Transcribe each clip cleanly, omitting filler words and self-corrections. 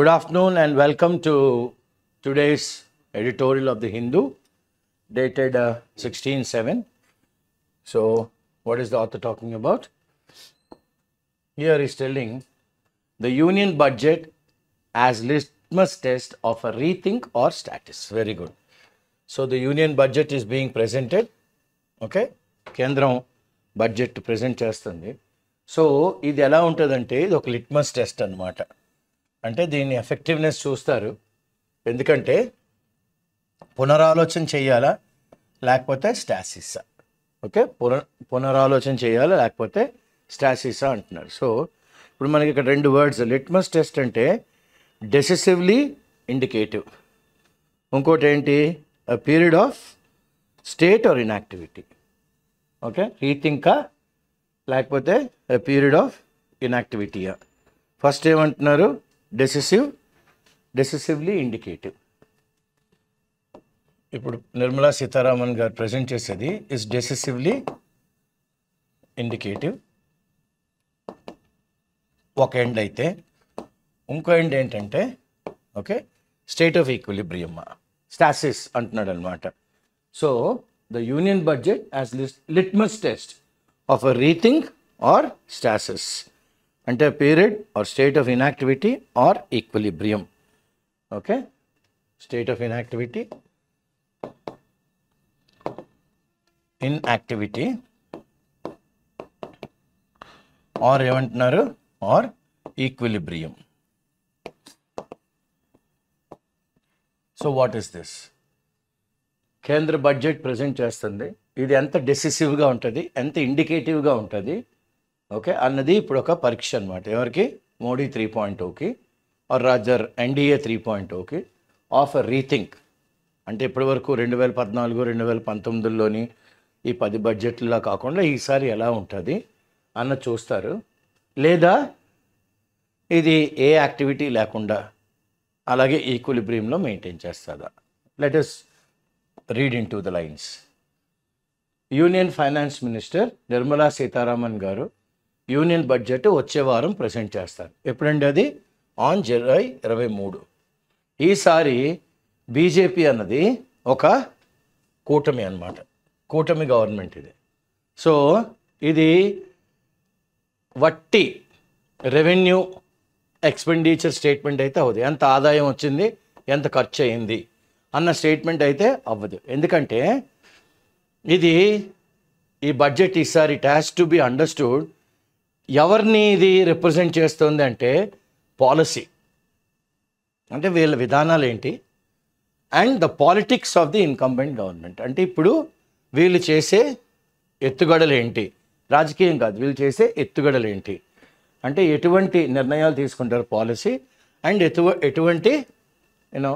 Good afternoon and welcome to today's editorial of the Hindu, dated 16/7. So, what is the author talking about? Here he is telling the union budget as litmus test of a rethink or status. Very good. So, the union budget is being presented. Okay, కేంద్రం budget present చేస్తుంది. So ఇది ఎలా ఉంటుందంటే ఇది ఒక litmus test అన్నమాట. అంటే దీని ఎఫెక్టివ్నెస్ చూస్తారు. ఎందుకంటే పునరాలోచన చేయాలా లేకపోతే స్టాసిసా. ఓకే, పునరాలోచన చేయాలా లేకపోతే స్టాసిసా అంటున్నారు. సో ఇప్పుడు మనకి ఇక్కడ రెండు వర్డ్స్, లిట్మస్ టెస్ట్ అంటే డెసిసివ్లీ ఇండికేటివ్, ఇంకోటి ఏంటి a period of state or inactivity. Okay, రీథింకా లేకపోతే a period of inactivity. First ఏమంటున్నారు, డెసిసివ్లీ ఇండికేటివ్. ఇప్పుడు నిర్మలా సీతారామన్ గారు ప్రజెంట్ చేసేది ఇస్ డెసిసివ్లీ ఇండికేటివ్ ఒక ఎండ్ అయితే, ఇంకో ఎండ్ ఏంటంటే okay state of equilibrium, stasis అంటున్నాడు అనమాట. So the union budget as litmus test of a rethink or stasis, అంటే period or state of inactivity are equilibrium. Okay, state of inactivity, inactivity or ఏమంటున్నారు or equilibrium. So what is this? కేంద్ర budget present చేస్తుంది. ఇది ఎంత డెసిసివ్గా ఉంటుంది, ఎంత ఇండికేటివ్గా ఉంటుంది okay అన్నది ఇప్పుడు ఒక పరీక్ష అనమాట. ఎవరికి? మోడీ 3.0కి ఆర్ రాజర్ ఎన్డీఏ 3.0కి ఆఫ్ అ రీథింక్. అంటే ఇప్పటి వరకు 2014, 2019లోని ఈ 10 బడ్జెట్లా కాకుండా ఈసారి ఎలా ఉంటుంది అన్న చూస్తారు. లేదా ఇది ఏ యాక్టివిటీ లేకుండా అలాగే ఈక్విలిబ్రియంలో మెయింటైన్ చేస్తుందా. Let us read in to the lines. Union finance minister Nirmala Sitharaman గారు యూనియన్ బడ్జెట్ వచ్చే వారం ప్రజెంట్ చేస్తారు. ఎప్పుడండి అది? On July 23. ఈసారి బీజేపీ అన్నది ఒక కూటమి అన్నమాట, కూటమి గవర్నమెంట్ ఇది. సో ఇది వట్టి రెవెన్యూ ఎక్స్పెండిచర్ స్టేట్మెంట్ అయితే అవ్వదు. ఎంత ఆదాయం వచ్చింది, ఎంత ఖర్చు అయింది అన్న స్టేట్మెంట్ అయితే అవ్వదు. ఎందుకంటే ఇది ఈ బడ్జెట్ ఈసారి it has to be understood ఎవరిని ఇది రిప్రజెంట్ చేస్తుంది అంటే పాలసీ, అంటే వీళ్ళ విధానాలు ఏంటి, and the politics of the incumbent government. అంటే ఇప్పుడు వీళ్ళు చేసే ఎత్తుగడలు ఏంటి, రాజకీయం కాదు, వీళ్ళు చేసే ఎత్తుగడలు ఏంటి, అంటే ఎటువంటి నిర్ణయాలు తీసుకుంటారు పాలసీ, అండ్ ఎటువంటి you know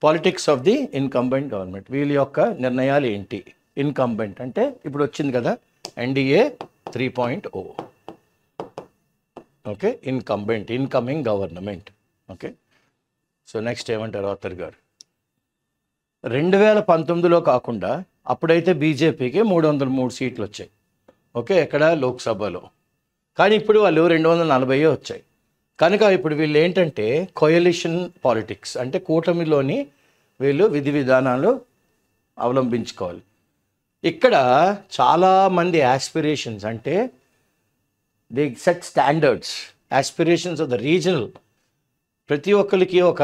politics of the incumbent government, వీళ్ళ యొక్క నిర్ణయాలు ఏంటి. ఇన్కంబెంట్ అంటే ఇప్పుడు వచ్చింది కదా NDA 3.0. Okay, incumbent, incoming government. Okay, so next ఏమంటారు ఆథర్ గారు? 2019లో కాకుండా అప్పుడైతే బీజేపీకి 303 సీట్లు వచ్చాయి. ఓకే, ఎక్కడ? లోక్సభలో. కానీ ఇప్పుడు వాళ్ళు 240 వచ్చాయి. కనుక ఇప్పుడు వీళ్ళు ఏంటంటే కోయలిషన్ పాలిటిక్స్, అంటే కూటమిలోని వీళ్ళు విధి విధానాలు అవలంబించుకోవాలి. ఇక్కడ చాలామంది యాస్పిరేషన్స్, అంటే the set standards, aspirations of the regional, ప్రతి ఒక్కరికి ఒక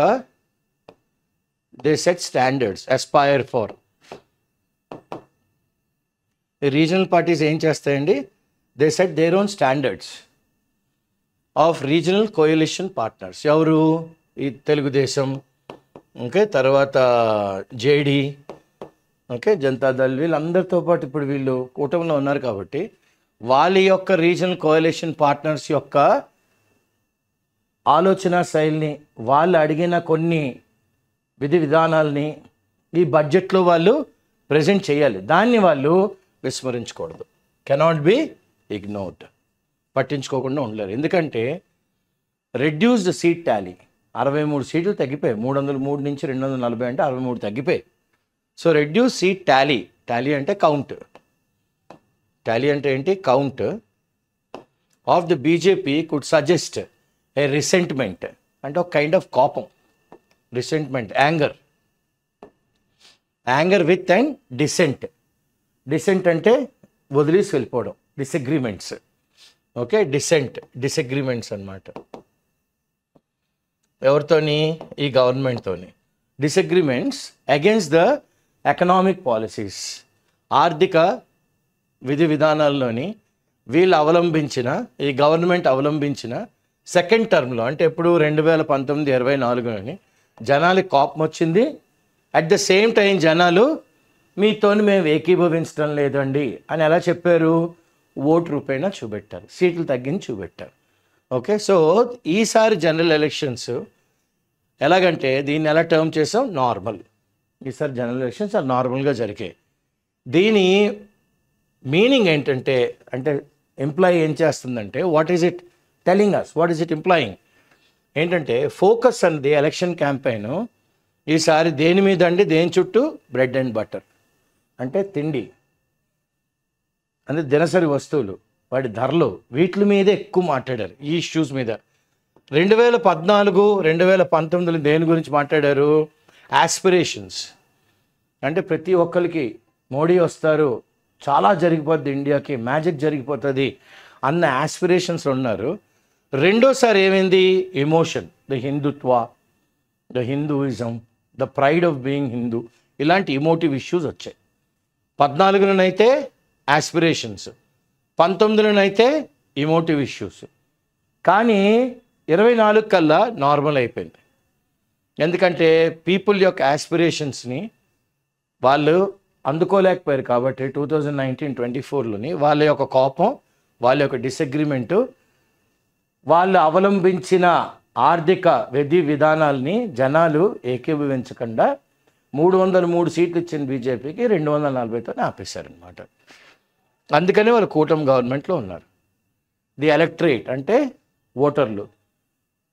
they set standards aspire for. ఈ రీజనల్ పార్టీస్ ఏం చేస్తాయండి? They set their own standards of regional coalition partners. ఎవరు? ఈ తెలుగుదేశం, ఓకే, తర్వాత జేడీ, ఓకే, జనతాదళ్, వీళ్ళందరితో పాటు ఇప్పుడు వీళ్ళు కూటమిలో ఉన్నారు. కాబట్టి వాళ్ళ యొక్క రీజనల్ కోయలిషన్ పార్ట్నర్స్ యొక్క ఆలోచన శైలిని, వాళ్ళు అడిగిన కొన్ని విధి విధానాలని ఈ బడ్జెట్లో వాళ్ళు ప్రజెంట్ చేయాలి. దాన్ని వాళ్ళు విస్మరించకూడదు, కెనాట్ బి ఇగ్నోర్డ్, పట్టించుకోకుండా ఉండలేరు. ఎందుకంటే రెడ్యూస్డ్ సీట్ టాలీ 63 సీట్లు తగ్గిపోయాయి. 303 నుంచి 240 అంటే 63 తగ్గిపోయాయి. So reduce seat tally, tally అంటే కౌంట్, టాలీ అంటే ఏంటి? Count of the BJP could suggest a resentment అంటే ఒక కైండ్ ఆఫ్ కోపం, resentment, anger with and dissent అంటే వదిలేసి వెళ్ళిపోవడం, డిసగ్రిమెంట్స్. ఓకే, డిసగ్రిమెంట్స్ అన్నమాట. ఎవరితోని? ఈ గవర్నమెంట్తోని. Disagreements against the economic policies, ఆర్థిక విధి విధానాల్లోని వీళ్ళు అవలంబించిన, ఈ గవర్నమెంట్ అవలంబించిన సెకండ్ టర్మ్లో, అంటే ఎప్పుడు 2019-24లోని జనాలకి కోపం వచ్చింది. అట్ ద సేమ్ టైం జనాలు మీతోని మేము ఏకీభవించడం లేదండి అని ఎలా చెప్పారు? ఓటు రూపేణా చూపెట్టారు, సీట్లు తగ్గించి చూపెట్టారు. ఓకే, సో ఈసారి జనరల్ ఎలక్షన్స్ ఎలాగంటే దీన్ని ఎలా టర్మ్ చేసాం? నార్మల్. ఈసారి జనరల్ ఎలక్షన్స్ అది నార్మల్గా జరిగాయి. దీని మీనింగ్ ఏంటంటే, అంటే ఎంప్లాయీ ఏం చేస్తుందంటే, what is it telling us, what is it implying ఏంటంటే, ఫోకస్ అన్నది ఎలక్షన్ క్యాంపెయిన్ ఈసారి దేని మీద అండి? దేని చుట్టూ? బ్రెడ్ అండ్ బటర్, అంటే తిండి, అంటే దినసరి వస్తువులు, వాటి ధరలు, వీటి మీద ఎక్కువ మాట్లాడారు, ఈ ఇష్యూస్ మీద. 2014-2019 దేని గురించి మాట్లాడారు? ఆస్పిరేషన్స్, అంటే ప్రతి ఒక్కరికి మోడీ వస్తారు, చాలా జరిగిపోద్ది, ఇండియాకి మ్యాజిక్ జరిగిపోతుంది అన్న ఆస్పిరేషన్స్ ఉన్నారు. రెండోసారి ఏమైంది? Emotion, the Hindutva, the Hinduism, the pride of being Hindu, ఇలాంటి ఇమోటివ్ ఇష్యూస్ వచ్చాయి. 14లోనైతే ఆస్పిరేషన్స్, 19లోనైతే ఇమోటివ్ ఇష్యూస్. కానీ 24 కల్లా నార్మల్ అయిపోయింది. ఎందుకంటే పీపుల్ యొక్క ఆస్పిరేషన్స్ని వాళ్ళు అందుకోలేకపోయారు కాబట్టి 2019-24లోని వాళ్ళ యొక్క కోపం, వాళ్ళ యొక్క డిసగ్రిమెంటు, వాళ్ళు అవలంబించిన ఆర్థిక విధి విధానాల్ని జనాలు ఏకీభవించకుండా 303 సీట్లు ఇచ్చిన బీజేపీకి 240తో ఆపేశారనమాట. అందుకనే వాళ్ళు కూటమి గవర్నమెంట్లో ఉన్నారు. ది ఎలక్టరేట్ అంటే ఓటర్లు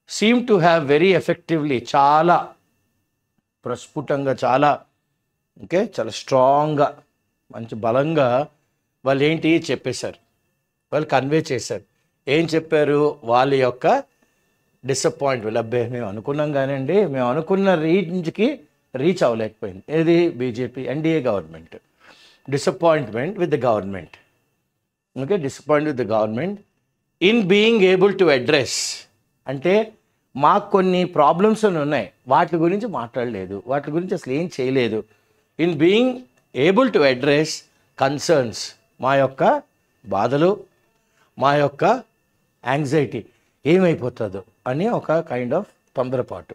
seem to have very effectively, చాలా ప్రస్ఫుటంగా, చాలా చాలా స్ట్రాంగ్గా, మంచి బలంగా వాళ్ళు ఏంటి చెప్పేశారు, వాళ్ళు కన్వే చేశారు. ఏం చెప్పారు? వాళ్ళ యొక్క డిసప్పాయింట్మెంట్, అబ్బాయి మేము అనుకున్నాం కానివ్వండి, మేము అనుకున్న రేంజ్కి రీచ్ అవ్వలేకపోయింది. ఏది? BJP NDA government. Disappointment with the government. Okay, disappoint with the government in being able to address, అంటే మాకు కొన్ని ప్రాబ్లమ్స్ ఉన్నాయి, వాటి గురించి మాట్లాడలేదు, వాటి గురించి అసలు ఏం చేయలేదు. In being able to address concerns, మా యొక్క బాధలు, మా యొక్క యాంగ్జైటీ ఏమైపోతుందో అని ఒక కైండ్ ఆఫ్ తొందరపాటు.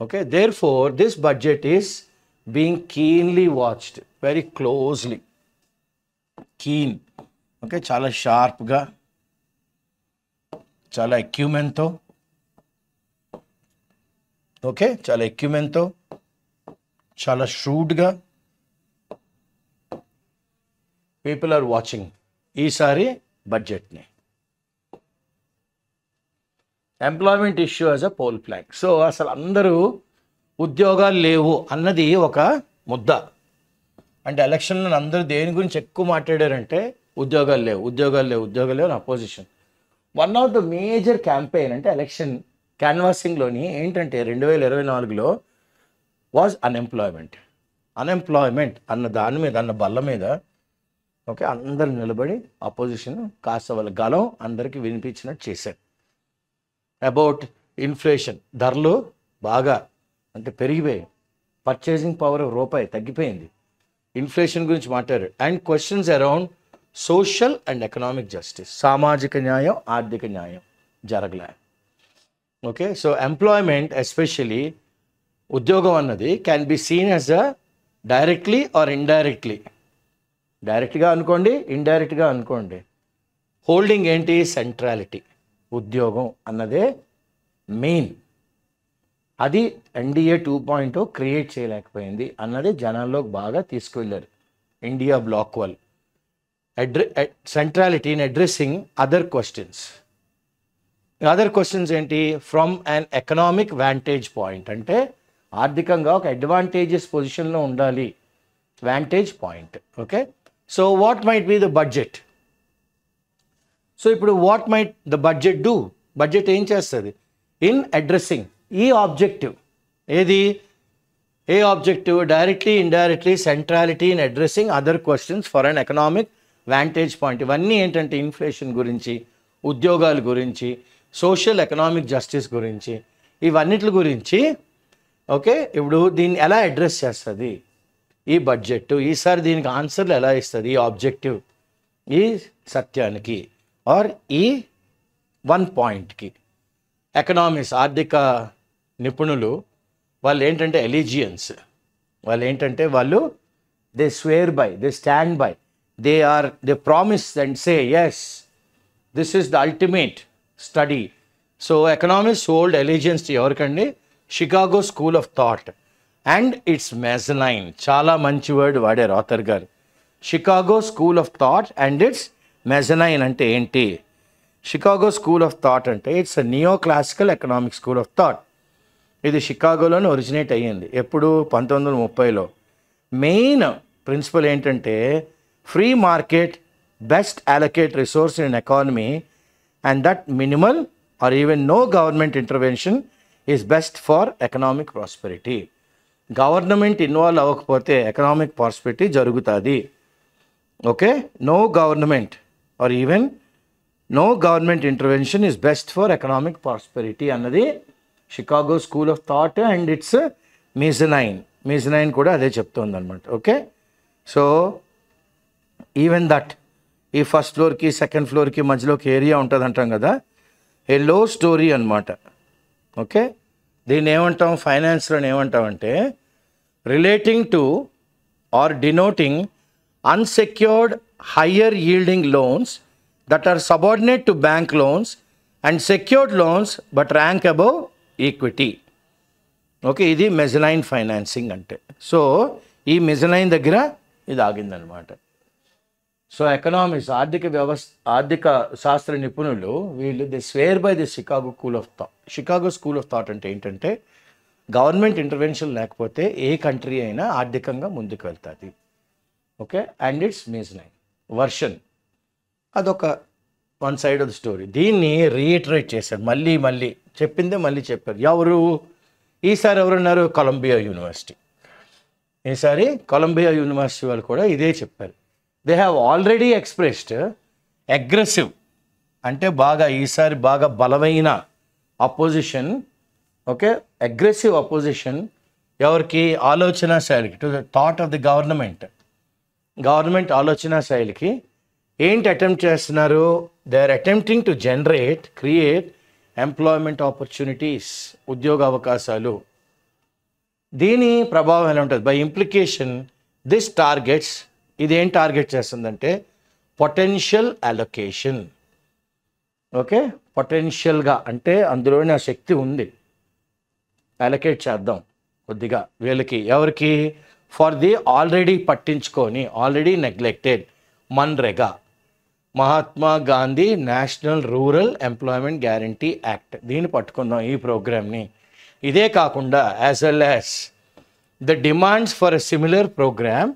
Okay, therefore this budget is being keenly watched, very closely, keen. Okay, చాలా షార్ప్గా, చాలా ఎక్యూమెంట్తో, ఓకే, చాలా ఎక్యూమెంట్తో, చాలా shrewdగా పీపుల్ ఆర్ వాచింగ్ ఈసారి బడ్జెట్ని. Employment issue as a poll flag. So అసలు అందరూ ఉద్యోగాలు లేవు అన్నది ఒక ముద్ద. అంటే ఎలక్షన్లో అందరూ దేని గురించి ఎక్కువ మాట్లాడారంటే ఉద్యోగాలు లేవు, ఉద్యోగాలు లేవు, ఉద్యోగాలు లేవు అని opposition. One of the major campaign అంటే ఎలక్షన్ క్యాన్వాసింగ్లోని ఏంటంటే 2024లో వాజ్ అన్ఎంప్లాయ్మెంట్ అన్న దాని మీద, అన్న బల్ల మీద ఓకే అందరు నిలబడి అపోజిషన్ కాస్త వాళ్ళ గలం అందరికీ వినిపించినట్టు చేశారు. అబౌట్ ఇన్ఫ్లేషన్, ధరలు బాగా అంటే పెరిగిపోయాయి, పర్చేసింగ్ పవర్ రూపాయి తగ్గిపోయింది, ఇన్ఫ్లేషన్ గురించి మాట్లాడారు. And questions around social and economic justice, సామాజిక న్యాయం, ఆర్థిక న్యాయం జరగలే. ఓకే, సో ఎంప్లాయ్మెంట్ ఎస్పెషలీ ఉద్యోగం అన్నది can be seen as a directly or indirectly. డైరెక్ట్గా అనుకోండి, ఇండైరెక్ట్గా అనుకోండి. హోల్డింగ్ ఏంటి? సెంట్రాలిటీ. ఉద్యోగం అన్నదే మెయిన్. అది ఎన్డీఏ 2.0 క్రియేట్ చేయలేకపోయింది అన్నది జనాల్లోకి బాగా తీసుకువెళ్ళారు ఇండియా బ్లాక్ వాళ్ళు. Centrality in addressing other questions. Other questions ఏంటి? From an economic vantage point, అంటే ఆర్థికంగా ఒక అడ్వాంటేజెస్ పొజిషన్లో ఉండాలి, vantage point. Okay, so what might be the budget? So ఇప్పుడు what might the budget do? Budget ఏం చేస్తుంది? ఇన్ అడ్రస్సింగ్ ఈ ఆబ్జెక్టివ్. ఏది ఏ objective? Directly indirectly centrality in addressing other questions for an economic vantage point. ఇవన్నీ ఏంటంటే inflation గురించి, ఉద్యోగాల గురించి, సోషల్ ఎకనామిక్ జస్టిస్ గురించి, ఇవన్నిటి గురించి. ఓకే, ఇప్పుడు దీన్ని ఎలా అడ్రస్ చేస్తుంది ఈ బడ్జెట్? ఈసారి దీనికి ఆన్సర్లు ఎలా ఇస్తుంది ఈ ఆబ్జెక్టివ్, ఈ సత్యానికి ఆర్ ఈ 1 పాయింట్కి? ఎకనామిక్స్ ఆర్థిక నిపుణులు వాళ్ళు ఏంటంటే ఎలిజియన్స్, వాళ్ళు ఏంటంటే వాళ్ళు they swear by, they stand by, they promise and say yes this is the ultimate study. So economics hold allegiance to ఎవరికండి? Chicago school of thought and its mezzanine. చాలా మంచి వర్డ్ వాడారు author garu. Chicago school of thought and its mezzanine అంటే ఏంటి? Chicago school of thought అంటే it's a neo classical economic school of thought. ఇది షికాగోలోనే originate అయ్యింది. ఎప్పుడు? 1930లో. మెయిన్ ప్రిన్సిపల్ ఏంటంటే free market best allocate resource in economy and that minimal or even no government intervention is best for economic prosperity. Government involve అవ్వకపోతే economic prosperity జరుగుతుంది. Okay, no government or even no government intervention is best for economic prosperity అన్నది Chicago school of thought and its mezzanine కూడా అదే చెప్తుంది అనమాట. Okay, so even that ఈ first ఫ్లోర్కి second ఫ్లోర్కి మధ్యలోకి ఏరియా ఉంటుంది అంటాం కదా, ఏ లో స్టోరీ అనమాట. ఓకే, దీన్ని ఏమంటాం? ఫైనాన్స్లో ఏమంటామంటే relating to or denoting unsecured higher yielding loans that are subordinate to bank loans and secured loans but rank above equity. Okay, ఇది మెజనైన్ ఫైనాన్సింగ్ అంటే. సో ఈ మెజనైన్ దగ్గర ఇది ఆగిందనమాట. సో ఎకనామిక్స్ ఆర్థిక శాస్త్ర నిపుణులు వీళ్ళు they swear by the Chicago school of thought అంటే ఏంటంటే గవర్నమెంట్ ఇంటర్వెన్షన్ లేకపోతే ఏ కంట్రీ అయినా ఆర్థికంగా ముందుకు వెళ్తుంది. Okay, and its mezzanine version. అదొక one side of the story. దీన్ని రీఇటరేట్ చేశారు, మళ్ళీ చెప్పిందే మళ్ళీ చెప్పారు. ఎవరు? ఈసారి ఎవరున్నారు? Columbia university. ఈసారి కొలంబియా యూనివర్సిటీ వాళ్ళు కూడా ఇదే చెప్పారు. They have already expressed aggressive అంటే ఈసారి బాగా బలమైన అపోజిషన్. ఓకే, అగ్రెసివ్ అపోజిషన్ ఎవరికి? ఆలోచన శైలికి, to the thought of the government ఆలోచన శైలికి. ఏంటి అటెంప్ట్ చేస్తున్నారు? They are attempting to create employment opportunities, ఉద్యోగ అవకాశాలు. దీని ప్రభావం ఎలా ఉంటుంది? బై ఇంప్లికేషన్ దిస్ టార్గెట్స్, ఇదేం టార్గెట్ చేస్తుందంటే పొటెన్షియల్ అలొకేషన్. ఓకే, పొటెన్షియల్గా అంటే అందులోనే ఆ శక్తి ఉంది, అలొకేట్ చేద్దాం కొద్దిగా వీళ్ళకి. ఎవరికి? ఫర్ ది ఆల్రెడీ పట్టించుకొని already neglected MNREGA, Mahatma Gandhi national rural employment guarantee act. దీన్ని పట్టుకుందాం ఈ ప్రోగ్రామ్ని. ఇదే కాకుండా as well as the demands for a similar program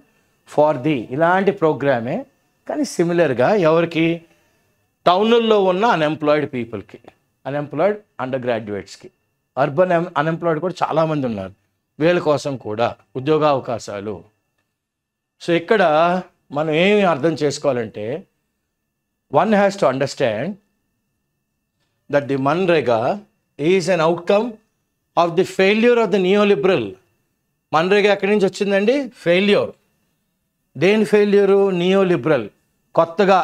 for the, ఇలాంటి ప్రోగ్రామే కానీ సిమిలర్గా ఎవరికి? టౌన్లలో ఉన్న అన్ఎంప్లాయిడ్ పీపుల్కి, అన్ఎంప్లాయిడ్ అండర్ గ్రాడ్యుయేట్స్కి, అర్బన్ అన్ఎంప్లాయిడ్ కూడా చాలామంది ఉన్నారు, వీళ్ళ కోసం కూడా ఉద్యోగ అవకాశాలు. సో ఇక్కడ మనం ఏమి అర్థం చేసుకోవాలంటే one has to understand that the Manrega is an outcome of the failure of the neoliberal. Manrega ఎక్కడి నుంచి వచ్చిందండి? ఫెయిల్యూర్. దేని ఫెయిల్యూరు? నియోలిబరల్, కొత్తగా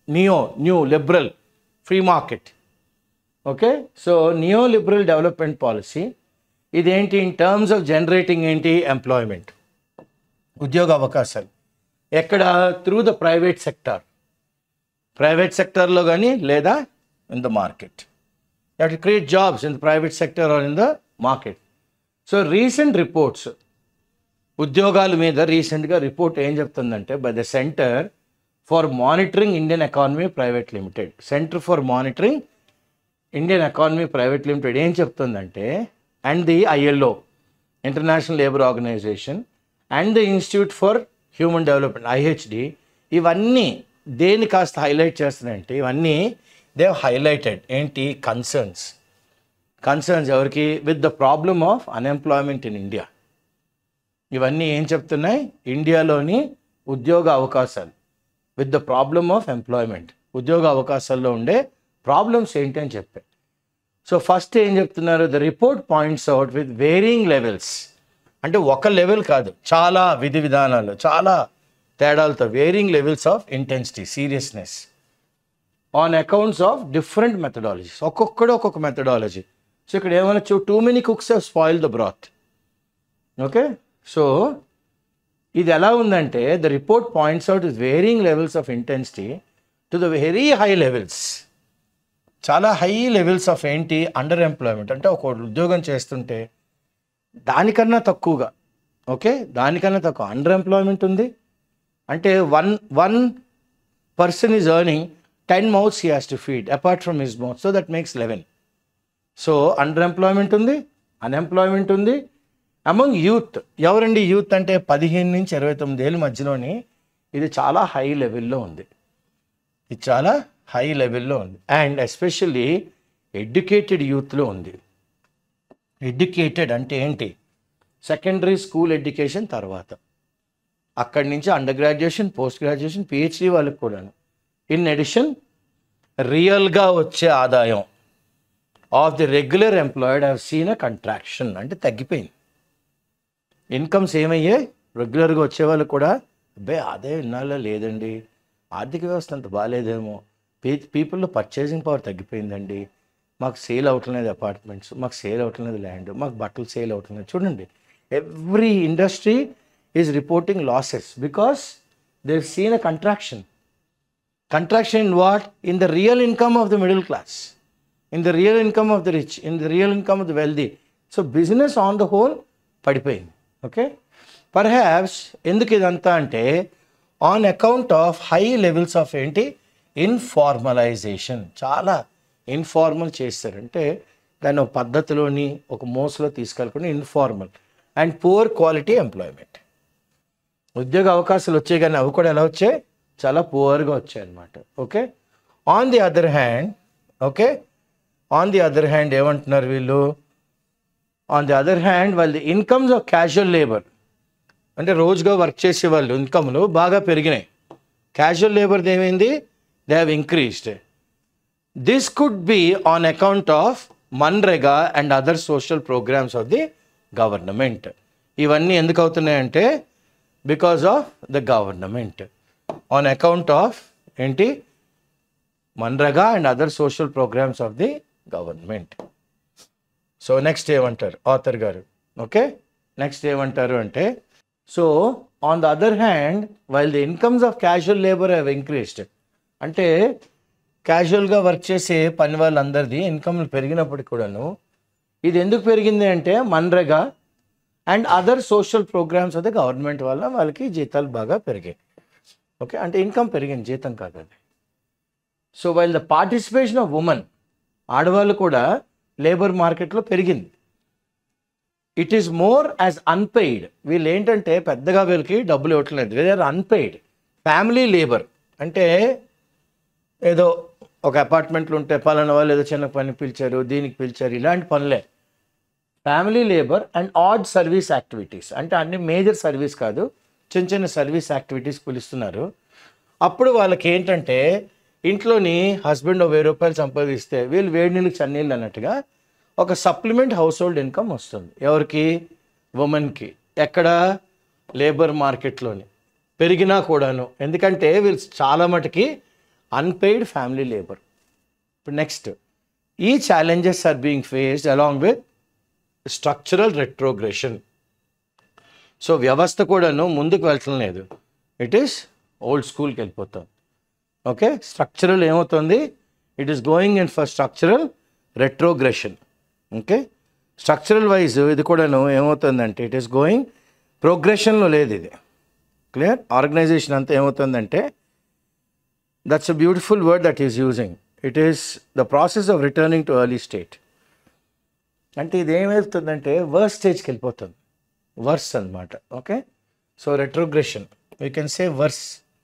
new liberal free market. Okay, so neoliberal development policy ఇదేంటి? ఇన్ టర్మ్స్ ఆఫ్ జనరేటింగ్ ఏంటి? Employment, ఉద్యోగ అవకాశాలు. ఎక్కడ? త్రూ ద ప్రైవేట్ సెక్టార్లో కానీ లేదా in the market. You have to create jobs in the private sector or in the market. So recent reports ఉద్యోగాల మీద రీసెంట్గా రిపోర్ట్ ఏం చెప్తుందంటే by the centre for monitoring Indian economy private limited, centre for monitoring Indian economy private limited ఏం చెప్తుందంటే, and the ILO international labour organization and the institute for human development IHD, ఇవన్నీ దేన్ని కాస్త హైలైట్ చేస్తున్నాయంటే ఇవన్నీ they highlighted ఏంటి? Concerns. Concerns ఎవరికి? With the problem of unemployment in India. ఇవన్నీ ఏం చెప్తున్నాయి? ఇండియాలోని ఉద్యోగ అవకాశాలు, with the problem of employment, ఉద్యోగ అవకాశాల్లో ఉండే ప్రాబ్లమ్స్ ఏంటి అని చెప్పాయి. సో ఫస్ట్ ఏం చెప్తున్నారు? The report points out with varying levels, అంటే ఒక లెవెల్ కాదు, చాలా విధి విధానాలు, చాలా తేడాలతో varying levels of intensity, seriousness on accounts of different methodologies. ఒక్కొక్కడు ఒక్కొక్క మెథడాలజీ. సో ఇక్కడ ఏమనొచ్చు? Too many cooks have spoil the broth. Okay, so ఇది ఎలా ఉందంటే the report points out with varying levels of intensity to the very high levels, చాలా high levels of ఏంటి? Underemployment. అంటే ఒక ఉద్యోగం చేస్తుంటే దానికన్నా తక్కువగా, ఓకే, దానికన్నా తక్కువ అండర్ ఎంప్లాయ్మెంట్ ఉంది. అంటే one person is earning 10 mouths he has to feed apart from his mouth, so that makes 11. So under employment ఉంది, అన్ఎంప్లాయ్మెంట్ ఉంది. అమంగ్ యూత్, ఎవరండి యూత్ అంటే 15 నుంచి 29 ఏళ్ళ మధ్యలోని ఇది చాలా హై లెవెల్లో ఉంది. ఇది చాలా హై లెవెల్లో ఉంది. అండ్ ఎస్పెషల్లీ ఎడ్యుకేటెడ్ యూత్లో ఉంది. ఎడ్యుకేటెడ్ అంటే ఏంటి? సెకండరీ స్కూల్ ఎడ్యుకేషన్ తర్వాత అక్కడి నుంచి under graduation, post graduation, PhD వాళ్ళకి కూడాను. ఇన్ అడిషన్ రియల్గా వచ్చే ఆదాయం of the regular employed have seen a contraction, అంటే తగ్గిపోయింది. ఇన్కమ్స్ ఏమయ్యాయి? రెగ్యులర్గా వచ్చేవాళ్ళు కూడా అబ్బాయి ఆదాయం ఇన్నాళ్ళ లేదండి, ఆర్థిక వ్యవస్థ అంత బాగాలేదేమో, పీపుల్లో పర్చేసింగ్ పవర్ తగ్గిపోయిందండి, మాకు సేల్ అవట్లేదు అపార్ట్మెంట్స్, మాకు సేల్ అవట్లేదు ల్యాండ్, మాకు బట్టలు సేల్ అవట్లేదు. చూడండి, every industry is reporting losses because they have seen a contraction. Contraction in what? In the real income of the middle class, in the real income of the rich, in the real income of the wealthy. So business on the whole పడిపోయింది. Okay, perhaps ఎందుకు ఇదంతా అంటే on account of high levels of ఏంటి? Informalisation. చాలా informal చేస్తారంటే దాన్ని ఒక పద్ధతిలోని ఒక మోసలో తీసుకెళ్ళకుండా informal. And poor quality employment. ఉద్యోగ అవకాశాలు వచ్చాయి కానీ అవి కూడా ఎలా వచ్చాయి? చాలా పువర్గా వచ్చాయి అన్నమాట. Okay, on the other hand ఏమంటున్నారు వీళ్ళు? ఆన్ ది అదర్ హ్యాండ్ వాళ్ళ the incomes of casual labour, అంటే రోజుగా వర్క్ చేసే వాళ్ళు ఇన్కమ్లు బాగా పెరిగినాయి. క్యాజువల్ లేబర్ది ఏమైంది? They have increased. This could be on account of MNREGA and other social programmes of the government. ఇవన్నీ ఎందుకు అవుతున్నాయంటే because of the government, on account of ఏంటి? MNREGA and other social programmes of the government. So next ఏమంటారు author garu? Okay, next ఏమంటారు అంటే so on the other hand while the incomes of casual labour have increased, అంటే క్యాజువల్గా work చేసే పని వాళ్ళందరిది ఇన్కమ్లు పెరిగినప్పటికి కూడాను ఇది ఎందుకు పెరిగింది అంటే MNREGA and other social programmes of the government వల్ల వాళ్ళకి జీతాలు బాగా పెరిగాయి. ఓకే, అంటే ఇన్కమ్ పెరిగింది, జీతం కాదు అది. So while the participation of women, ఆడవాళ్ళు కూడా లేబర్ మార్కెట్లో పెరిగింది. It is more as unpaid. వీళ్ళు ఏంటంటే పెద్దగా వీళ్ళకి డబ్బులు ఇవ్వట్లేదు, వేరే అన్పెయిడ్ ఫ్యామిలీ లేబర్. అంటే ఏదో ఒక అపార్ట్మెంట్లు ఉంటే పలానా వాళ్ళు ఏదో చిన్న పని పిలిచారు, దీనికి పిలిచారు, ఇలాంటి పనులే family labour. And odd service activities, అంటే అన్ని మేజర్ సర్వీస్ కాదు, చిన్న చిన్న సర్వీస్ యాక్టివిటీస్ పిలుస్తున్నారు. అప్పుడు వాళ్ళకి ఏంటంటే ఇంట్లోని హస్బెండ్ 1000 రూపాయలు సంపాదిస్తే వీళ్ళు వేడి నీళ్ళకి చన్నీళ్ళు అన్నట్టుగా ఒక సప్లిమెంట్ హౌస్ హోల్డ్ ఇన్కమ్ వస్తుంది. ఎవరికి? ఉమెన్కి. ఎక్కడ? లేబర్ మార్కెట్లోని పెరిగినా కూడాను, ఎందుకంటే వీళ్ళు చాలా మటుకి అన్పెయిడ్ ఫ్యామిలీ లేబర్. ఇప్పుడు నెక్స్ట్, ఈ challenges are being faced along with structural retrogression. So వ్యవస్థ కూడాను ముందుకు వెళ్ళటం లేదు, ఇట్ ఈస్ ఓల్డ్ స్కూల్కి వెళ్ళిపోతాం. ఓకే, స్ట్రక్చరల్ ఏమవుతుంది? It is going in for structural retrogression. Okay, structural wise ఇది కూడాను ఏమవుతుందంటే ఇట్ ఈస్ గోయింగ్ ప్రోగ్రెషన్లో లేదు ఇది. క్లియర్? ఆర్గనైజేషన్ అంతా ఏమవుతుందంటే that's a beautiful word that is using. It is the process of returning to early state. అంటే ఇది ఏమవుతుందంటే వర్స్ స్టేజ్కి వెళ్ళిపోతుంది, వర్స్ అన్నమాట. Okay, so retrogression we can say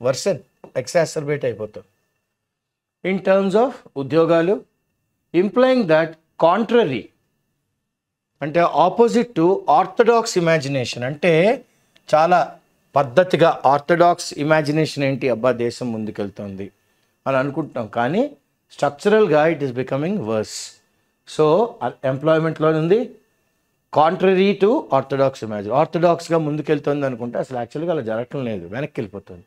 worsen, exacerbate అయిపోతుంది ఇన్ టర్మ్స్ ఆఫ్ ఉద్యోగాలు, ఇంప్లాయింగ్ దట్ కాంట్రరీ అంటే opposite to orthodox imagination. అంటే చాలా పద్ధతిగా ఆర్థడాక్స్ ఇమాజినేషన్ ఏంటి, అబ్బా దేశం ముందుకెళ్తుంది అని అనుకుంటున్నాం, కానీ స్ట్రక్చరల్గా it is becoming worse. So ఎంప్లాయ్మెంట్లో ఉంది కాంట్రరీ టు ఆర్థడాక్స్ ఇమాజిన్. ఆర్థడాక్స్గా ముందుకెళ్తుంది అనుకుంటే అసలు యాక్చువల్గా అలా జరగటం లేదు, వెనక్కి వెళ్ళిపోతుంది.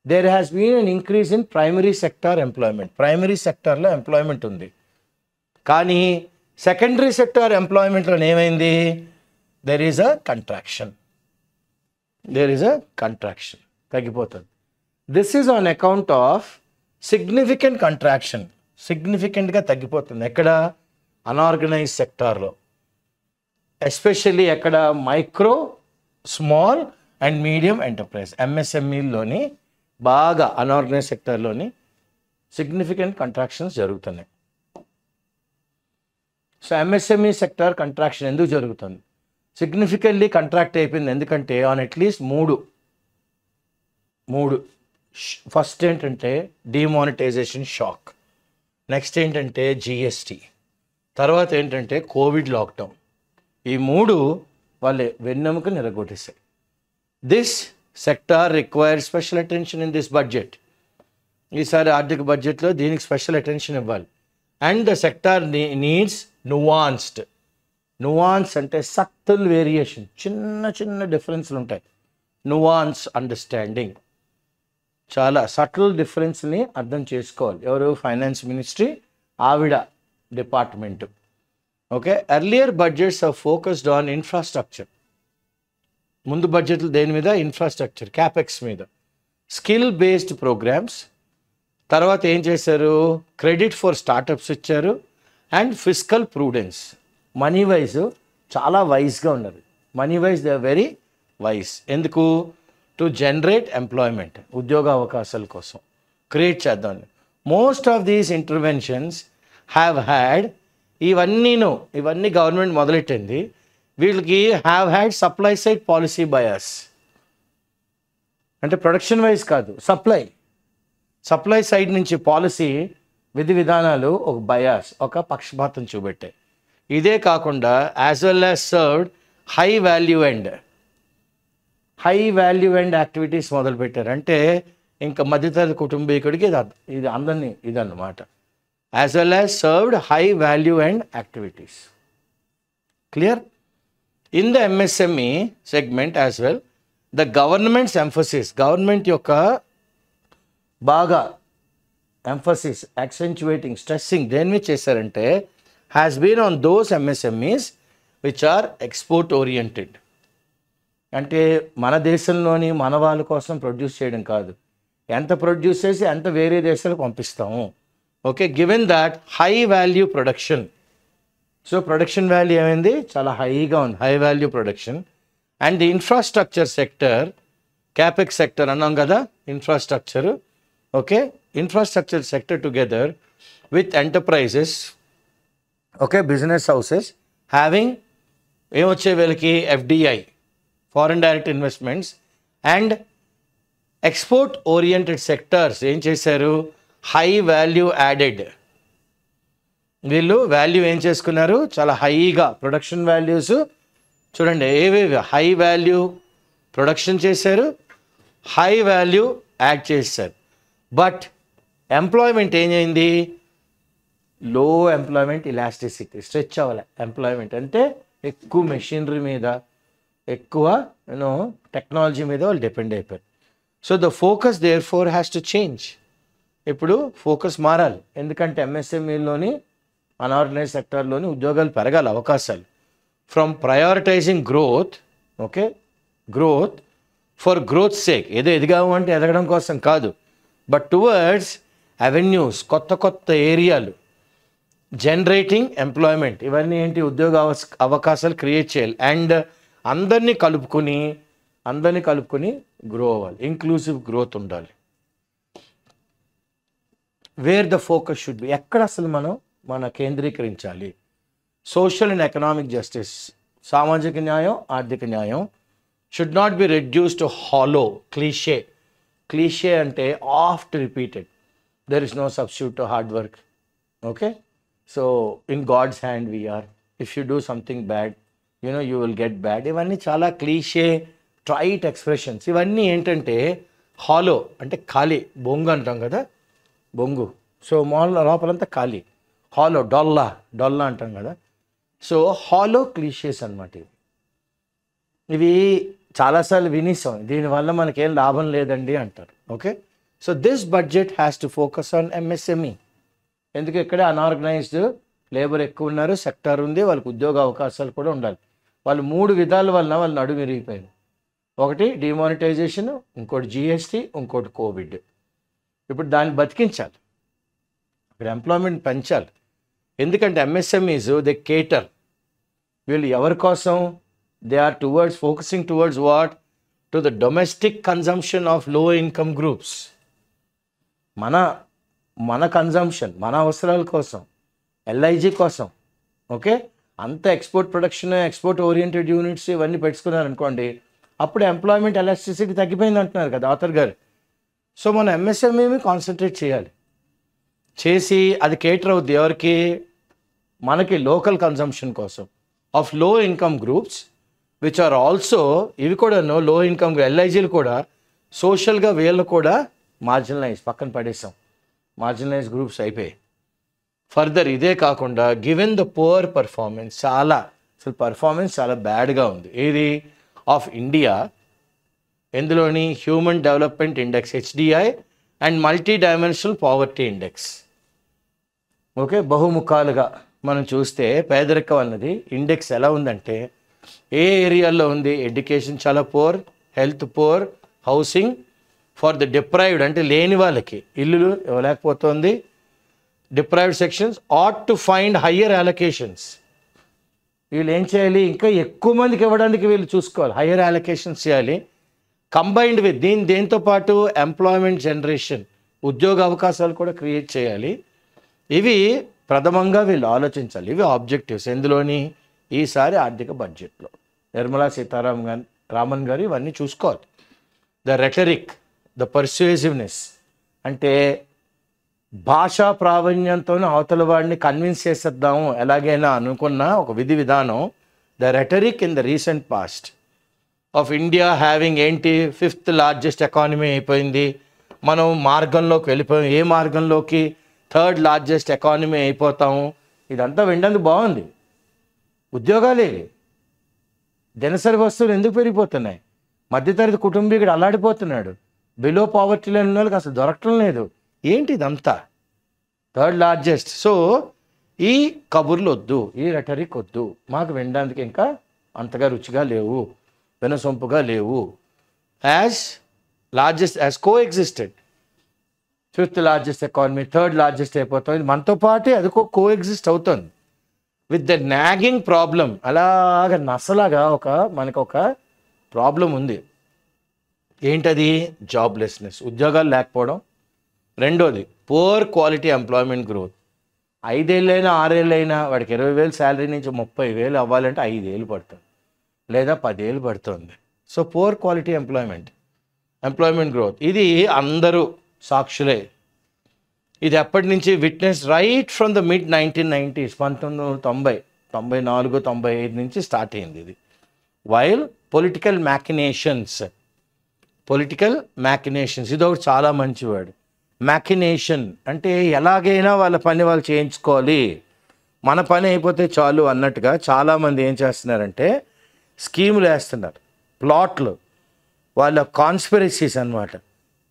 There has been an increase in primary sector employment. Primary సెక్టార్లో ఎంప్లాయ్మెంట్ ఉంది, కానీ సెకండరీ సెక్టార్ ఎంప్లాయ్మెంట్లో ఏమైంది, దెర్ ఈజ్ అ కంట్రాక్షన్. తగ్గిపోతుంది. This is on account of significant contraction. సిగ్నిఫికెంట్గా తగ్గిపోతుంది. ఎక్కడ, అన్ఆర్గనైజ్ సెక్టార్లో, ఎస్పెషల్లీ ఎక్కడ, micro, small and medium enterprise, ఎంఎస్ఎంఈలోని బాగా అన్ఆర్గనైజ్ సెక్టార్లోని సిగ్నిఫికెంట్ కంట్రాక్షన్స్ జరుగుతున్నాయి. సో ఎంఎస్ఎంఈ సెక్టార్ కంట్రాక్షన్ ఎందుకు జరుగుతుంది, సిగ్నిఫికెంట్లీ కంట్రాక్ట్ అయిపోయింది. ఎందుకంటే ఆన్ అట్లీస్ట్ మూడు ఫస్ట్ ఏంటంటే డిమానిటైజేషన్ షాక్, నెక్స్ట్ ఏంటంటే జిఎస్టీ, తర్వాత ఏంటంటే కోవిడ్ లాక్డౌన్. ఈ మూడు వాళ్ళే వెన్నెముక నిరగొట్టేశాయి. This sector require special attention in this budget. ఈసారి ఆర్థిక బడ్జెట్లో దీనికి స్పెషల్ అటెన్షన్ ఇవ్వాలి. And the sector needs nuanced. Nuance అంటే సటిల్ వేరియేషన్, చిన్న డిఫరెన్స్లు ఉంటాయి. నువాన్స్ అండర్స్టాండింగ్, చాలా సటిల్ డిఫరెన్స్ని అర్థం చేసుకోవాలి. ఎవరు, ఫైనాన్స్ మినిస్ట్రీ, ఆవిడ department. Okay, earlier budgets are focused on infrastructure. ముందు బడ్జెట్లు దేని మీద, ఇన్ఫ్రాస్ట్రక్చర్, క్యాపెక్స్ మీద, స్కిల్ బేస్డ్ ప్రోగ్రామ్స్. తర్వాత ఏం చేశారు, క్రెడిట్ ఫర్ స్టార్టప్స్ ఇచ్చారు, and fiscal prudence. Money wise చాలా వైజ్గా ఉన్నారు. Money wise they are very wise. ఎందుకు, టు జనరేట్ ఎంప్లాయ్మెంట్, ఉద్యోగ అవకాశాల కోసం క్రియేట్ చేద్దాం. Most of these interventions have had, ఇవన్నీ గవర్నమెంట్ మొదలెట్టింది, వీళ్ళకి have had supply side policy bias. అంటే ప్రొడక్షన్ వైజ్ కాదు, సప్లై సైడ్ నుంచి పాలసీ విధి విధానాలు ఒక బయాస్, ఒక పక్షపాతం చూపెట్టాయి. ఇదే కాకుండా as well as served high value and activities మొదలుపెట్టారు. అంటే ఇంకా మధ్యతరగతి కుటుంబీకుడికి ఇది అందరినీ ఇదన్నమాట. As well as served high value and activities. Clear? In the MSME segment as well the government's emphasis, government యొక్క బాగా ఎంఫసిస్, యాక్సెంచువేటింగ్, స్ట్రెస్సింగ్ దేని మీద చేశారంటే has been on those MSMEs which are export oriented. అంటే మన దేశంలోని మన వాళ్ళ కోసం ప్రొడ్యూస్ చేయడం కాదు, ఎంత ప్రొడ్యూస్ చేసి ఎంత వేరే దేశాలకు పంపిస్తాము. Okay, given that high value production. So production value ఏమైంది, చాలా హైగా ఉంది, high value production. And the infrastructure sector, capex sector అన్నాం కదా, infrastructure. Okay, infrastructure sector together with enterprises, okay, business houses having ఏమొచ్చే వీళ్ళకి, FDI, foreign direct investments, and export oriented sectors ఏం చేశారు, హై వాల్యూ యాడెడ్. వీళ్ళు value ఏం చేసుకున్నారు, చాలా హైగా ప్రొడక్షన్ వాల్యూస్ చూడండి, ఏవేవి హై వాల్యూ ప్రొడక్షన్ చేశారు, హై వాల్యూ యాడ్ చేశారు. బట్ ఎంప్లాయ్మెంట్ ఏమైంది, లో ఎంప్లాయ్మెంట్ ఇలాస్టిసిటీ, స్ట్రెచ్ అవ్వాలి ఎంప్లాయ్మెంట్. అంటే ఎక్కువ మెషినరీ మీద, ఎక్కువ టెక్నాలజీ మీద వాళ్ళు డిపెండ్ అయిపోయారు. So the focus therefore has to change. ఇప్పుడు ఫోకస్ మారాలి, ఎందుకంటే ఎంఎస్ఎంఈలోని అన్ఆర్గనైజ్ సెక్టార్లోని ఉద్యోగాలు పెరగాలి, అవకాశాలు. From prioritising growth, okay, growth for growth sake, ఏదో ఎదిగామంటే ఎదగడం కోసం కాదు, బట్ టువర్డ్స్ అవెన్యూస్, కొత్త ఏరియాలు, జనరేటింగ్ ఎంప్లాయ్మెంట్. ఇవన్నీ ఏంటి, ఉద్యోగ అవకాశాలు క్రియేట్ చేయాలి. అండ్ అందరినీ కలుపుకొని గ్రో అవ్వాలి, ఇంక్లూసివ్ గ్రోత్ ఉండాలి. Where the focus should be, ఎక్కడ అసలు మన కేంద్రీకరించాలి. సోషల్ అండ్ ఎకనామిక్ జస్టిస్, సామాజిక న్యాయం, ఆర్థిక న్యాయం should not be reduce to hollow cliche అంటే oft repeated. There is no substitute to hard work. Okay, so in God's hand we are, if you do something bad you will get bad. ఇవన్నీ చాలా cliché trait expressions. ఇవన్నీ ఏంటంటే hollow అంటే ఖాళీ, బొంగు అంటాం కదా, బొంగు. సో లోపలంతా ఖాళీ, హాలో, డొల్లా అంటాం కదా. సో హాలో క్లీషేస్ అనమాట ఇవి చాలాసార్లు వినేసాం. దీనివల్ల మనకేం లాభం లేదండి అంటారు. Okay, so this budget has to focus on MSME. ఎందుకు ఇక్కడ అన్ఆర్గనైజ్డ్ లేబర్ ఎక్కువ ఉన్నారు, సెక్టార్ ఉంది, వాళ్ళకి ఉద్యోగ అవకాశాలు కూడా ఉండాలి. వాళ్ళు 3 విధాల వలన వాళ్ళు నడుము విరిగిపోయారు. ఒకటి డిమానిటైజేషన్, ఇంకోటి జిఎస్టీ, ఇంకోటి కోవిడ్. ఇప్పుడు దాన్ని బతికించాలి, ఇక్కడ ఎంప్లాయ్మెంట్ పెంచాలి. ఎందుకంటే ఎంఎస్ఎంఈస్ దే కేటర్. వీళ్ళు ఎవరి కోసం? They are focusing towards what? To the domestic consumption of low income groups. మన కన్జంప్షన్, మన అవసరాల కోసం, ఎల్ఐజీ కోసం. ఓకే, అంత export production, export oriented units ఇవన్నీ పెట్టుకున్నారనుకోండి, అప్పుడు ఎంప్లాయ్మెంట్ ఎలాస్టిసిటీ తగ్గిపోయింది అంటున్నారు కదా ఆథర్ గారు. సో మనం ఎంఎస్ఎంఈని కాన్సన్ట్రేట్ చేసి అది కేటర్ అవుద్ది ఎవరికి? మనకి లోకల్ కన్జంప్షన్ కోసం of low income groups which are also, ఇవి కూడా లో ఇన్కమ్ ఎల్ఐజీలు కూడా సోషల్గా వీళ్ళు కూడా పక్కన పడేసాం, మార్జినలైజ్ గ్రూప్స్ అయిపోయాయి. ఫర్దర్ ఇదే కాకుండా given the poor performance, performance చాలా బ్యాడ్గా ఉంది. ఏది? ఆఫ్ ఇండియా, ఎందులోని? Human development index HDI and multidimensional poverty index. Okay, బహుముఖాలుగా మనం చూస్తే పేదరికం అన్నది ఇండెక్స్ ఎలా ఉందంటే ఏ ఏరియాల్లో ఉంది? ఎడ్యుకేషన్ చాలా poor, health poor, housing for the deprived అంటే లేని వాళ్ళకి ఇల్లులు ఇవ్వలేకపోతుంది. Deprived sections ought to find higher allocations. వీళ్ళు ఏం చేయాలి? ఇంకా ఎక్కువ మందికి ఇవ్వడానికి వీళ్ళు చూసుకోవాలి, హయ్యర్ అలొకేషన్స్ చేయాలి. కంబైన్డ్ విత్ దేంతో పాటు ఎంప్లాయ్మెంట్ జనరేషన్, ఉద్యోగ అవకాశాలు కూడా క్రియేట్ చేయాలి. ఇవి ప్రథమంగా వీళ్ళు ఆలోచించాలి. ఇవి ఆబ్జెక్టివ్స్ ఎందులోని? ఈసారి ఆర్థిక బడ్జెట్లో నిర్మలా సీతారామన్ గారు ఇవన్నీ చూసుకోవాలి. ద రెటరిక్, ద పర్సుయేసివ్నెస్ అంటే భాషా ప్రావీణ్యంతో అవతల వాడిని కన్విన్స్ చేసేద్దాము ఎలాగైనా అనుకున్న ఒక విధానం. The rhetoric in the recent past of India having ఏంటి? 5th లార్జెస్ట్ ఎకానమీ అయిపోయింది, మనం మార్గంలోకి వెళ్ళిపోయాం. ఏ మార్గంలోకి? 3rd లార్జెస్ట్ ఎకానమీ అయిపోతాము. ఇదంతా వినడానికి బాగుంది. ఉద్యోగాలే, దినసరి వస్తువులు ఎందుకు పెరిగిపోతున్నాయి? మధ్యతరగతి కుటుంబీకుడు అల్లాడిపోతున్నాడు, బిలో పావర్టీలో ఉన్న వాళ్ళకి అసలు దొరకటం లేదు. ఏంటి ఇదంతా? 3rd largest. సో ఈ కబుర్లు వద్దు, ఈ రెటరిక్ వద్దు, మాకు వినడానికి ఇంకా అంతగా రుచిగా లేవు, వినసొంపుగా లేవు. యాజ్ లార్జెస్ట్, యాజ్ కో existed 5th largest economy 3rd largest అయిపోతుంది, మనతో పాటే అది కో ఎగ్జిస్ట్ అవుతుంది విత్ ద నాగింగ్ ప్రాబ్లం. అలాగ నసలాగా మనకు ఒక ప్రాబ్లం ఉంది. ఏంటది? జాబ్లెస్నెస్, ఉద్యోగాలు లేకపోవడం. రెండోది పూర్ క్వాలిటీ ఎంప్లాయ్మెంట్ గ్రోత్. 5 ఏళ్ళైనా 6 ఏళ్ళైనా వాడికి 20,000 శాలరీ నుంచి 30,000 అవ్వాలంటే 5 ఏళ్ళు పడుతుంది, లేదా 10 ఏళ్ళు పడుతుంది. So poor quality employment growth ఇది అందరూ సాక్షులే. ఇది ఎప్పటి నుంచి? Witness right from the mid 1990s, 1990, 94, 95 నుంచి స్టార్ట్ అయింది ఇది. వైల్ పొలిటికల్ మ్యాకినేషన్స్, ఇది ఒకటి చాలా మంచి వర్డ్. మ్యాకినేషన్ అంటే ఎలాగైనా వాళ్ళ పని వాళ్ళు చేయించుకోవాలి, మన పని అయిపోతే చాలు అన్నట్టుగా చాలామంది ఏం చేస్తున్నారంటే స్కీములు వేస్తున్నారు, ప్లాట్లు, వాళ్ళ కాన్స్పిరసీస్ అన్నమాట,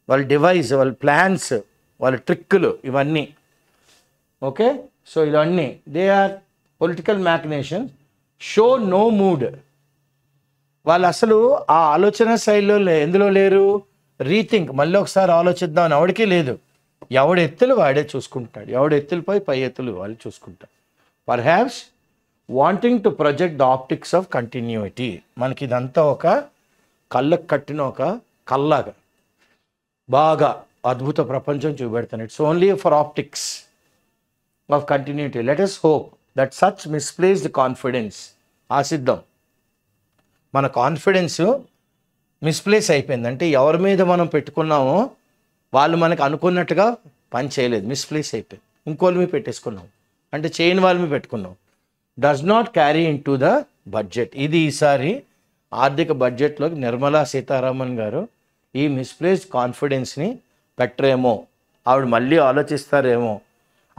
వాళ్ళ డివైస్, వాళ్ళ ప్లాన్స్, వాళ్ళ ట్రిక్కులు ఇవన్నీ. ఓకే, సో ఇవన్నీ they are political machination. Show no mood. వాళ్ళు అసలు ఆ ఆలోచన శైలిలో ఎందులో లేరు? రీథింక్, మళ్ళీ ఒకసారి ఆలోచిద్దాం అని ఎవడికి లేదు. ఎవడు ఎత్తులు వాడే చూసుకుంటాడు, ఎవడు ఎత్తులపై పై ఎత్తులు వాళ్ళు చూసుకుంటారు. Perhaps wanting to project the optics of continuity. మనకి ఇదంతా ఒక కళ్ళకు కట్టిన ఒక కల్లాగా బాగా అద్భుత ప్రపంచం చూపెడతాను. It's only for optics of continuity. Let us hope that such misplaced confidence. ఆశిద్దాం మన కాన్ఫిడెన్స్ మిస్ప్లేస్ అయిపోయింది. అంటే ఎవరి మీద మనం పెట్టుకున్నామో వాళ్ళు మనకు అనుకున్నట్టుగా పని చేయలేదు, మిస్ప్లేస్ అయిపోయింది. ఇంకోళ్ళ మీద పెట్టేసుకున్నాం, అంటే చేయని వాళ్ళ మీద పెట్టుకున్నాం. Does not carry in to the budget. ఇది ఈసారి ఆర్థిక బడ్జెట్లోకి నిర్మలా సీతారామన్ గారు ఈ మిస్ప్లేస్డ్ కాన్ఫిడెన్స్ని పెట్టరేమో, ఆవిడ మళ్ళీ ఆలోచిస్తారేమో,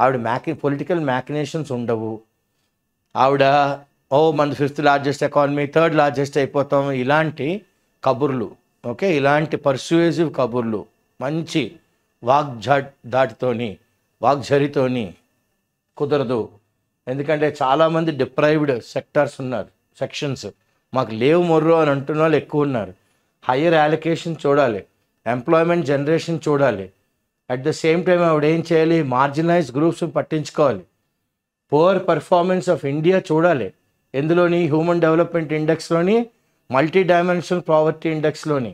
ఆవిడ పొలిటికల్ మ్యాకినేషన్స్ ఉండవు, ఆవిడ మన 5th largest economy 3rd largest అయిపోతాం, ఇలాంటి కబుర్లు, ఓకే, ఇలాంటి పర్సుయేసివ్ కబుర్లు, మంచి వాగ్జరితోని కుదరదు. ఎందుకంటే చాలామంది డిప్రైవ్డ్ సెక్షన్స్ మాకు లేవు మొర్రు అని అంటున్న వాళ్ళు ఎక్కువ ఉన్నారు. హయ్యర్ అలొకేషన్ చూడాలి, ఎంప్లాయ్మెంట్ జనరేషన్ చూడాలి. అట్ ద సేమ్ టైం ఆవిడ ఏం చేయాలి, మార్జినలైజ్ గ్రూప్స్ని పట్టించుకోవాలి. పువర్ పర్ఫార్మెన్స్ ఆఫ్ ఇండియా చూడాలి, ఎందులోని హ్యూమన్ డెవలప్మెంట్ ఇండెక్స్లోని, మల్టీ డైమెన్షనల్ ప్రావర్టీ ఇండెక్స్లోని.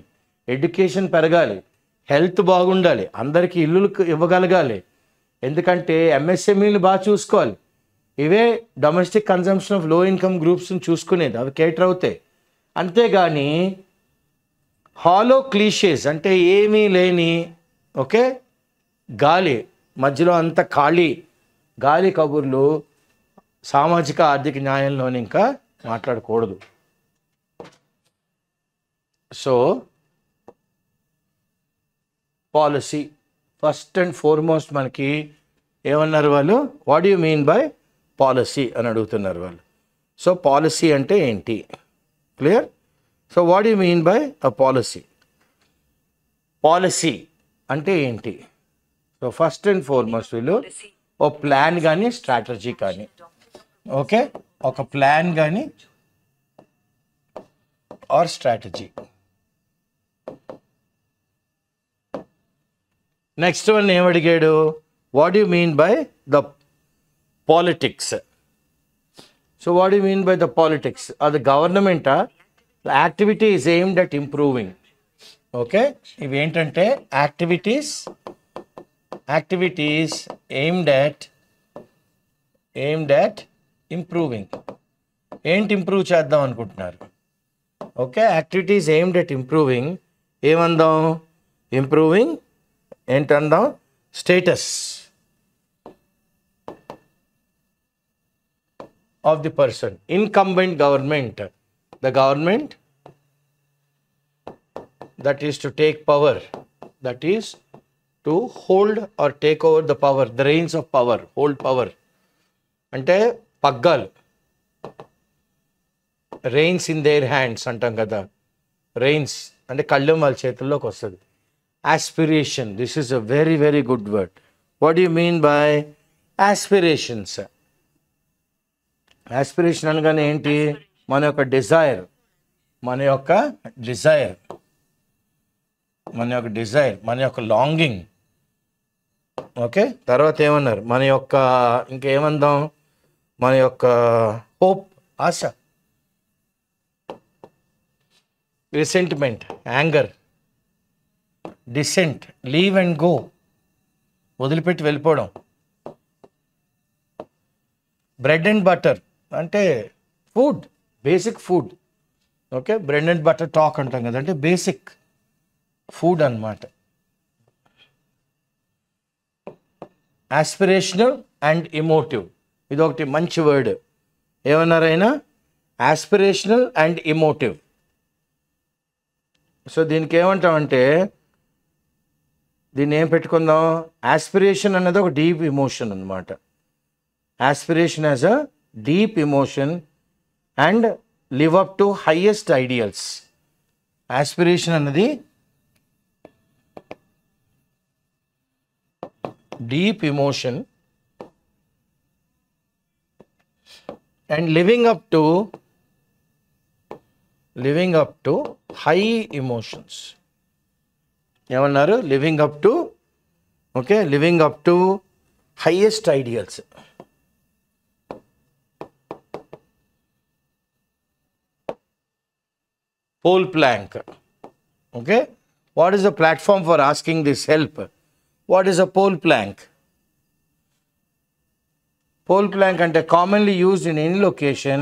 ఎడ్యుకేషన్ పెరగాలి, హెల్త్ బాగుండాలి, అందరికీ ఇల్లులు ఇవ్వగలగాలి. ఎందుకంటే ఎంఎస్ఎంఈలు బాగా చూసుకోవాలి. ఇవే domestic consumption of low income గ్రూప్స్ని చూసుకునేది, అవి కేటర్ అవుతాయి. అంతేగాని హాలో క్లీషేస్ అంటే ఏమీ లేని, ఓకే, గాలి మధ్యలో అంత ఖాళీ గాలి కబుర్లు సామాజిక ఆర్థిక న్యాయంలోని ఇంకా మాట్లాడకూడదు. So policy first and foremost మనకి ఏమన్నారు వాళ్ళు, what you mean by policy అని అడుగుతున్నారు వాళ్ళు. సో పాలసీ అంటే ఏంటి, clear? So what you mean by a policy, policy అంటే ఏంటి? సో ఫస్ట్ అండ్ ఫార్మోస్ట్ వీళ్ళు ఓ ప్లాన్ కానీ స్ట్రాటజీ కానీ, ఓకే, ఒక ప్లాన్ కానీ ఆర్ స్ట్రాటజీ. నెక్స్ట్ వన్ ఏమడిగాడు, what you mean by the politics. So what you mean by the politics, అది గవర్నమెంటా, activity is aimed at improving. Okay, ఇవి ఏంటంటే యాక్టివిటీస్ aimed at ఇంప్రూవింగ్. ఏంటి ఇంప్రూవ్ చేద్దాం అనుకుంటున్నారు? Okay, activities aimed at improving. ఏమందాం, improving ఏంటందాం, status of the person. Incumbent government, the government that is to take power, that is to hold or take over the power, the reins of power, hold power అంటే పగ్గాలు, reins in their hands అంటాం కదా, reins అంటే కళ్ళెం వాళ్ళ చేతుల్లోకి వస్తుంది. aspiration, this is a very very good word. what do you mean by aspirations? aspiration అనగానే ఏంటి, మన యొక్క డిజైర్, మన యొక్క లాంగింగ్. ఓకే, తర్వాత ఏమన్నారు, మన యొక్క ఇంకేమందాం, మన యొక్క హోప్, ఆశ, resentment, anger, dissent, leave and go, వదిలిపెట్టి వెళ్ళిపోవడం. బ్రెడ్ అండ్ బటర్ అంటే food, basic food. Okay, bread and butter talk అంటాం కదా, అంటే బేసిక్ ఫుడ్ అన్నమాట. ఆస్పిరేషనల్ అండ్ ఇమోటివ్, ఇది ఒకటి మంచి వర్డ్. ఏమన్నారైనా ఆస్పిరేషనల్ అండ్ ఇమోటివ్. సో దీనికి ఏమంటామంటే, దీన్ని ఏం పెట్టుకుందాం, ఆస్పిరేషన్ అన్నది ఒక డీప్ ఇమోషన్ అన్నమాట. Aspiration as a deep emotion and live up to highest ideals. Aspiration అన్నది deep emotion and living up to high emotions. ఏమన్నారు, living up to highest ideals. Pole plank. Okay, what is the platform for asking this help? What is a pole plank? Pole plank ante commonly used in any location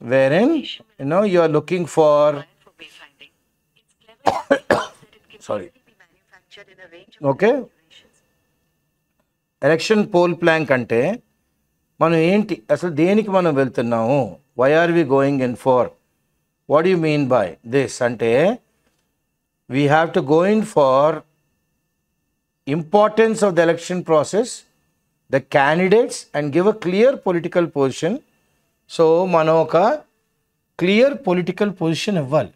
wherein you are looking for sorry, okay, erection pole plank ante మనం ఏంటి అసలు దేనికి మనం వెళ్తున్నాము, why are we going in for, what you mean by this అంటే we have to go in for importance of the election process, the candidates and give a clear political position. So మనం ఒక clear political position ఇవ్వాలి.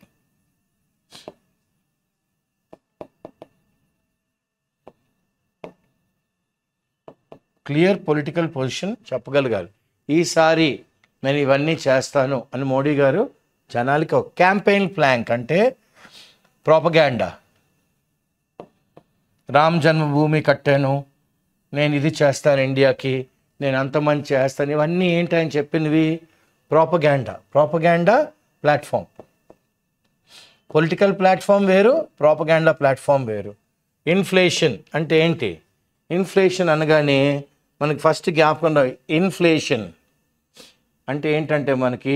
Clear political position చెప్పగలగాలి. ఈసారి నేను ఇవన్నీ చేస్తాను అని మోడీ గారు జనాలకి ఒక క్యాంపెయిన్ ప్లాన్ అంటే ప్రోపగాండా. రామ్ జన్మభూమి కట్టాను, నేను ఇది చేస్తాను ఇండియాకి, నేను అంత మంచి చేస్తాను, ఇవన్నీ ఏంటి అని చెప్పినవి ప్రోపగాండా ప్లాట్ఫామ్. పొలిటికల్ ప్లాట్ఫామ్ వేరు, ప్రోపగాండా ప్లాట్ఫామ్ వేరు. ఇన్ఫ్లేషన్ అంటే ఏంటి? ఇన్ఫ్లేషన్ అనగానే మనకి ఫస్ట్ జ్ఞాపకం రావు. ఇన్ఫ్లేషన్ అంటే ఏంటంటే మనకి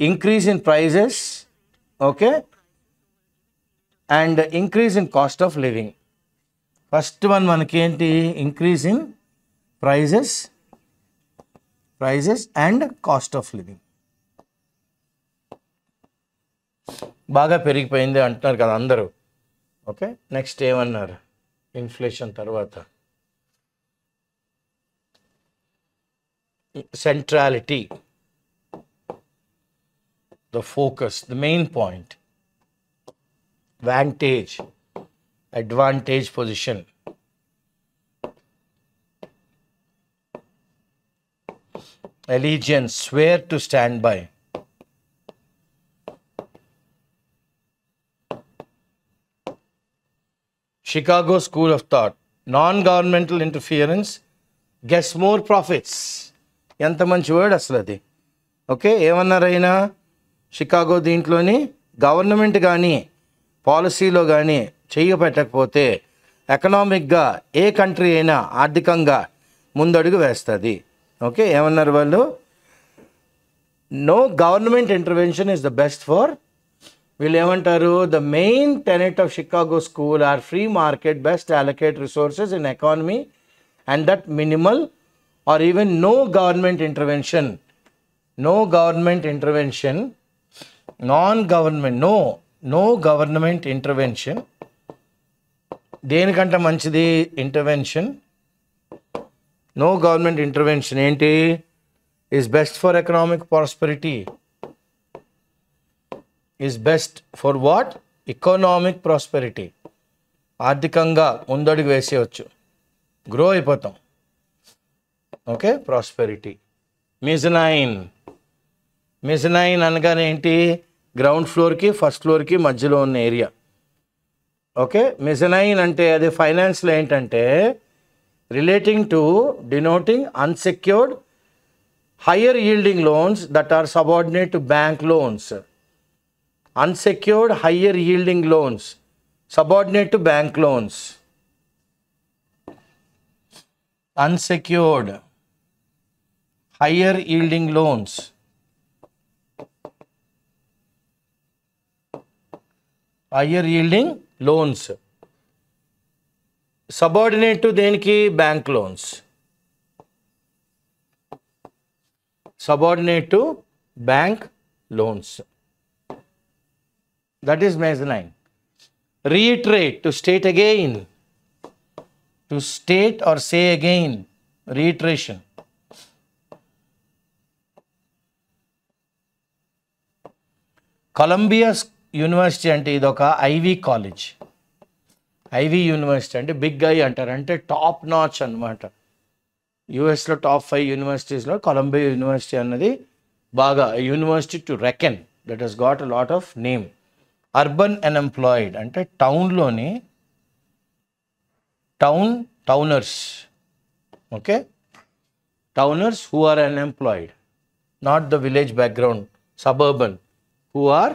increase in prices, okay, and increase in cost of living. First one మనకి ఏంటి? Increase in prices and cost of living బాగా పెరిగిపోయింది అంటున్నారు కదా అందరూ. ఓకే, నెక్స్ట్ ఏమన్నారు? ఇన్ఫ్లేషన్ తర్వాత centrality, the focus, the main point, advantage position, allegiance, swear to stand by, Chicago School of Thought, non-governmental interference gets more profits. ఎంత మంచి word అసలు అది. ఓకే, ఏమన్నారు అయినా షికాగో దీంట్లోని గవర్నమెంట్ కానీ పాలసీలో కానీ చెయ్యి పెట్టకపోతే ఎకనామిక్గా ఏ కంట్రీ అయినా ఆర్థికంగా ముందడుగు వేస్తుంది. ఓకే, ఏమన్నారు వాళ్ళు? No government intervention is the best for, వీళ్ళు ఏమంటారు? The main tenet of Chicago school are free market, best allocate resources in economy and that minimal or even no government intervention, no government intervention. దేనికంటే మంచిది intervention? No government intervention ఏంటి? is best for economic prosperity. is best for what? economic prosperity. ఆర్థికంగా ముందడుగు వేసేయచ్చు, grow అయిపోతాం. Okay, prosperity. Mezzanine అనగానే ఏంటి? Ground ఫ్లోర్కి first ఫ్లోర్కి మధ్యలో ఉన్న ఏరియా. ఓకే, మెజనైన్ అంటే అది ఫైనాన్స్లో ఏంటంటే relating to denoting unsecured higher yielding loans that are subordinate to bank loans. Unsecured higher yielding loans subordinate to bank loans. Unsecured higher yielding loans subordinate to దేనికి? bank loans. Subordinate to bank loans. That is mezzanine. Reiterate, to state again. To state or say again. Reiteration. Columbia University అంటే ఇదొక ivy college. Ivy university అంటే big I అంటారు, అంటే top notch అన్నమాట. యూఎస్లో top 5 యూనివర్సిటీస్లో Colombia university అన్నది బాగా university to reckon, that has got a lot of name. Urban unemployed అంటే టౌన్లోని towners. Okay, towners who are unemployed, not the village background, suburban, who are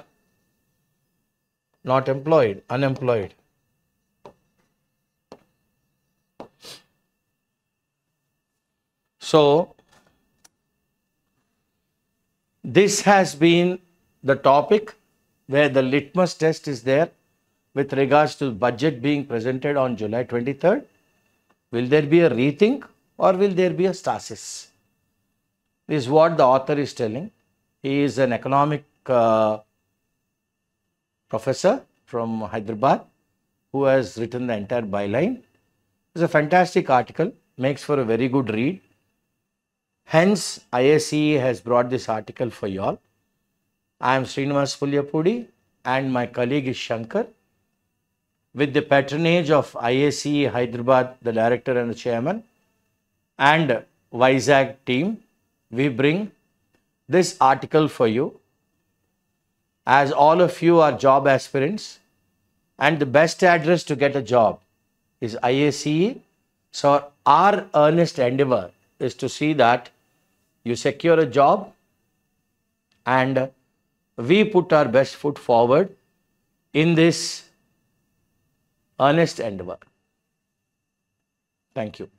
not employed, unemployed. So, this has been the topic where the litmus test is there with regards to budget being presented on July 23rd. Will there be a rethink or will there be a stasis? This is what the author is telling. He is an economic professor from Hyderabad who has written the entire byline. It's a fantastic article, makes for a very good read. Hence, ISCE has brought this article for you all. I am Srinivas Pulyapudi and my colleague is Shankar. With the patronage of ISCE Hyderabad, the director and the chairman, and Vizag team, we bring this article for you. As all of you are job aspirants, and the best address to get a job is ISCE. So our earnest endeavor is to see that you secure a job, and we put our best foot forward in this earnest endeavor. Thank you.